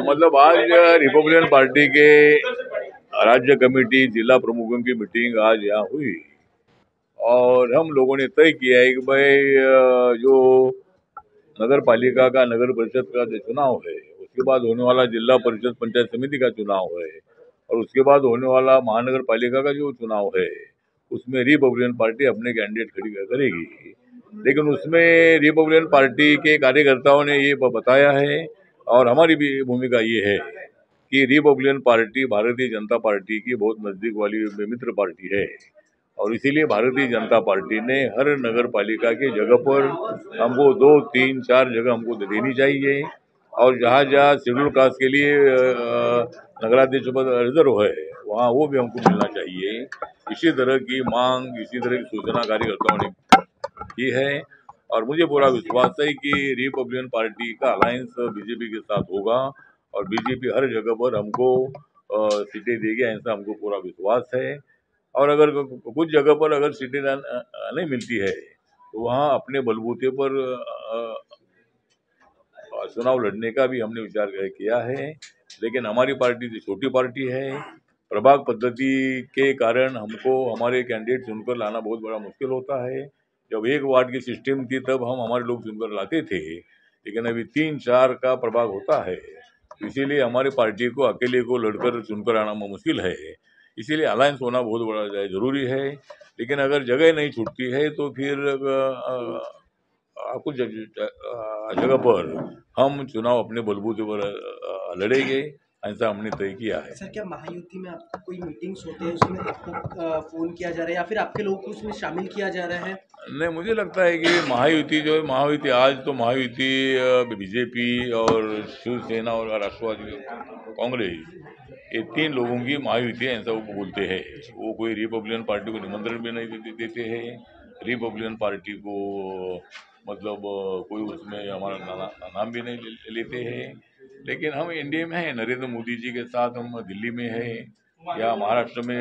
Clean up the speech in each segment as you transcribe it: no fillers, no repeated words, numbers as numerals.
मतलब आज Republican party के राज्य कमेटी जिला प्रमुखों की मीटिंग आज यहाँ हुई और हम लोगों ने तय किया है कि भाई जो नगर पालिका का नगर परिषद का जो चुनाव है, उसके बाद होने वाला जिला परिषद पंचायत समिति का चुनाव है और उसके बाद होने वाला महानगर पालिका का जो चुनाव है, उसमें रिपब्लिकन पार्टी अपने कैंडिडेट खड़ी करेगी। लेकिन उसमें रिपब्लिकन पार्टी के कार्यकर्ताओं ने ये बताया है और हमारी भी भूमिका ये है कि Republican party Bharatiya Janata party की बहुत नजदीक वाली मित्र पार्टी है और इसीलिए भारतीय जनता पार्टी ने हर नगर पालिका के जगह पर हमको 2, 3, 4 जगह हमको देनी चाहिए और जहाँ जहाँ शेड्यूल कास्ट के लिए नगराध्यक्ष पद रिजर्व है वहाँ वो भी हमको मिलना चाहिए। इसी तरह की मांग, इसी तरह की सूचना कार्यकर्ताओं ने की है और मुझे पूरा विश्वास है कि रिपब्लिकन पार्टी का अलायंस बीजेपी के साथ होगा और बीजेपी हर जगह पर हमको सीटें देगी, ऐसा हमको पूरा विश्वास है। और अगर कुछ जगह पर अगर सीटें नहीं मिलती है तो वहाँ अपने बलबूते पर चुनाव लड़ने का भी हमने विचार किया है। लेकिन हमारी पार्टी तो छोटी पार्टी है, प्रभाग पद्धति के कारण हमको हमारे कैंडिडेट चुनकर लाना बहुत बड़ा मुश्किल होता है। जब एक वार्ड की सिस्टम थी तब हम हमारे लोग चुनकर लाते थे, लेकिन अभी 3-4 का प्रभाग होता है, इसीलिए हमारी पार्टी को अकेले को लड़कर चुनकर आना मुश्किल है। इसीलिए अलायंस होना बहुत बड़ा जरूरी है। लेकिन अगर जगह नहीं छूटती है तो फिर कुछ जगह पर हम चुनाव अपने बलबूते पर लड़ेंगे, ऐसा हमने तय किया है। सर, क्या महायुति में आपको कोई मीटिंग्स होते हैं उसमें आपको फोन किया जा रहा है या फिर आपके लोगों को उसमें शामिल किया जा रहा है? नहीं, मुझे लगता है कि महायुति जो है, महायुति आज तो महायुति बीजेपी और शिवसेना और राष्ट्रवादी कांग्रेस, ये 3 लोगों की महायुति है, ऐसा वो बोलते हैं। वो कोई रिपब्लिकन पार्टी को निमंत्रण भी नहीं देते हैं, रिपब्लिकन पार्टी को मतलब कोई उसमें हमारा नाम भी नहीं लेते हैं। लेकिन हम एनडीए में हैं, नरेंद्र मोदी जी के साथ हम दिल्ली में हैं या महाराष्ट्र में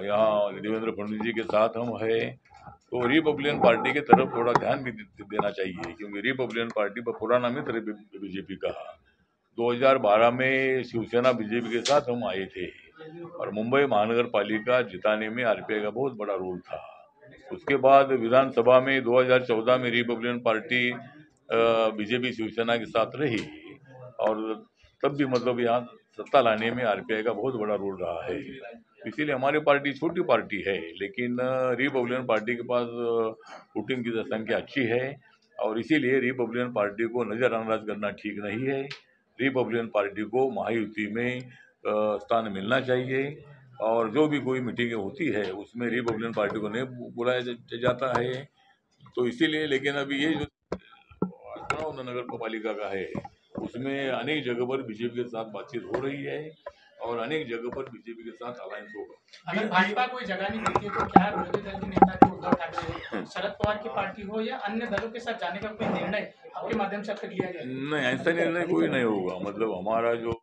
यहाँ देवेंद्र फडणवीस जी के साथ हम हैं। तो रिपब्लिकन पार्टी की तरफ थोड़ा ध्यान भी देना चाहिए, क्योंकि रिपब्लिकन पार्टी पर पुराना मित्र है बीजेपी का। 2012 में शिवसेना बीजेपी के साथ हम आए थे और मुंबई महानगर पालिका जिताने में आरपीआई का बहुत बड़ा रोल था। उसके बाद विधानसभा में 2014 में रिपब्लिकन पार्टी बीजेपी शिवसेना के साथ रही और तब भी मतलब यहाँ सत्ता लाने में आरपीआई का बहुत बड़ा रोल रहा है। इसीलिए हमारी पार्टी छोटी पार्टी है, लेकिन रिपब्लिकन पार्टी के पास वोटिंग की संख्या अच्छी है और इसीलिए रिपब्लिकन पार्टी को नज़रअंदाज करना ठीक नहीं है। रिपब्लिकन पार्टी को महायुति में स्थान मिलना चाहिए और जो भी कोई मीटिंगें होती है उसमें रिपब्लिकन पार्टी को नहीं बुलाया जाता है। तो इसीलिए, लेकिन अभी ये जो चुनाव नगर पालिका का है उसमें अनेक जगह पर बीजेपी के साथ बातचीत हो रही है और अनेक जगह पर बीजेपी के साथ अलायंस होगा। अगर भाजपा कोई जगह नहीं देती है तो क्या विरोधी दल के नेता जो उद्धव ठाकरे शरद पवार की पार्टी हो या अन्य दलों के साथ जाने का कोई निर्णय आपके माध्यम से अब तक लिया गया? नहीं, ऐसा निर्णय कोई नहीं होगा। मतलब हमारा जो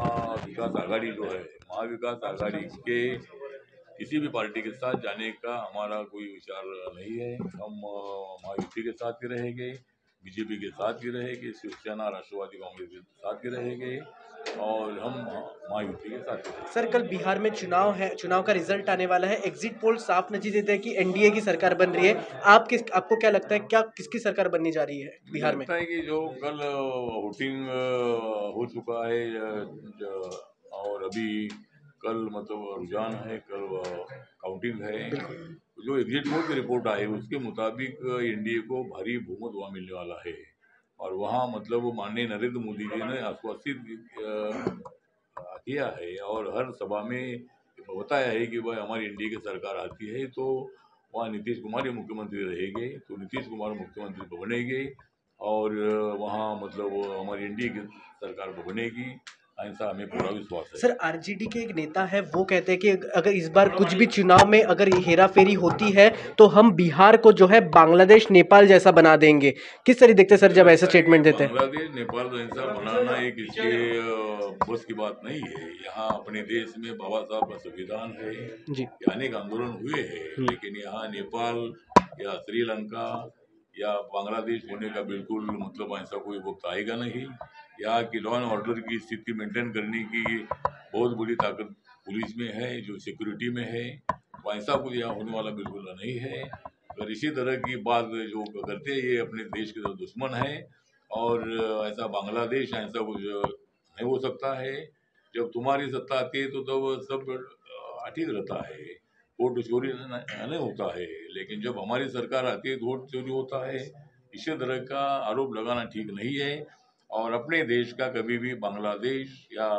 महाविकास आघाड़ी जो है, महाविकास आघाड़ी के किसी भी पार्टी के साथ जाने का हमारा कोई विचार नहीं है। हम महायुति के साथ ही रहेंगे, बीजेपी के साथ ही रहेंगे, शिवसेना राष्ट्रवादी कांग्रेस के साथ ही रहेंगे और हम महायुति के साथ ही रहेंगे। सर, कल बिहार में चुनाव है, चुनाव का रिजल्ट आने वाला है। एग्जिट पोल साफ नतीजे देते हैं कि एनडीए की सरकार बन रही है। आपको क्या लगता है, क्या किसकी सरकार बनने जा रही है बिहार में? लगता है कि जो कल वोटिंग हो चुका है और अभी कल मतलब रुझान है, कल काउंटिंग है, जो एग्जिट पोल की रिपोर्ट आई उसके मुताबिक एनडीए को भारी बहुमत वहाँ मिलने वाला है और वहाँ मतलब माननीय नरेंद्र मोदी जी ने आश्वासित किया है और हर सभा में बताया है कि भाई हमारी एनडीए की सरकार आती है तो वहाँ नीतीश कुमार ही मुख्यमंत्री रहेंगे, तो नीतीश कुमार मुख्यमंत्री बनेंगे और वहाँ मतलब हमारी एनडीए की सरकार बनेगी, ऐसा हमें पूरा विश्वास है। सर, आरजेडी के एक नेता है, वो कहते हैं कि अगर इस बार कुछ भी चुनाव में अगर हेरा फेरी होती है तो हम बिहार को जो है बांग्लादेश नेपाल जैसा बना देंगे। किस तरह देखते हैं सर जब ऐसा स्टेटमेंट देते हैं? बांग्लादेश नेपाल जैसा बनाना एक इसके बस की बात नहीं है। यहाँ अपने देश में बाबा साहब का संविधान है जी। अनेक आंदोलन हुए हैं, लेकिन यहाँ नेपाल या श्रीलंका या बांग्लादेश होने का बिल्कुल मतलब ऐसा कोई वक्त आएगा नहीं। यहाँ की लॉ एंड ऑर्डर की स्थिति मेंटेन करने की बहुत बड़ी ताकत पुलिस में है, जो सिक्योरिटी में है, वैसा कुछ यहाँ होने वाला बिल्कुल नहीं है। अगर इसी तरह की बात जो करते हैं ये अपने देश के दुश्मन है, और ऐसा बांग्लादेश ऐसा कुछ नहीं हो सकता है। जब तुम्हारी सत्ता आती है तो तब सब ठीक रहता है, वोट चोरी नहीं होता है, लेकिन जब हमारी सरकार आती है तो वोट चोरी होता है। इसी तरह का आरोप लगाना ठीक नहीं है, और अपने देश का कभी भी बांग्लादेश या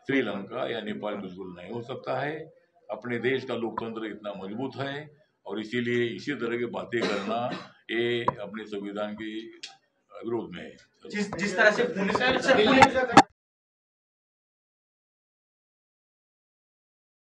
श्रीलंका या नेपाल बिल्कुल नहीं हो सकता है। अपने देश का लोकतंत्र इतना मजबूत है, और इसीलिए इसी तरह की बातें करना ये अपने संविधान के विरोध में है। जिस तरह से पुलिस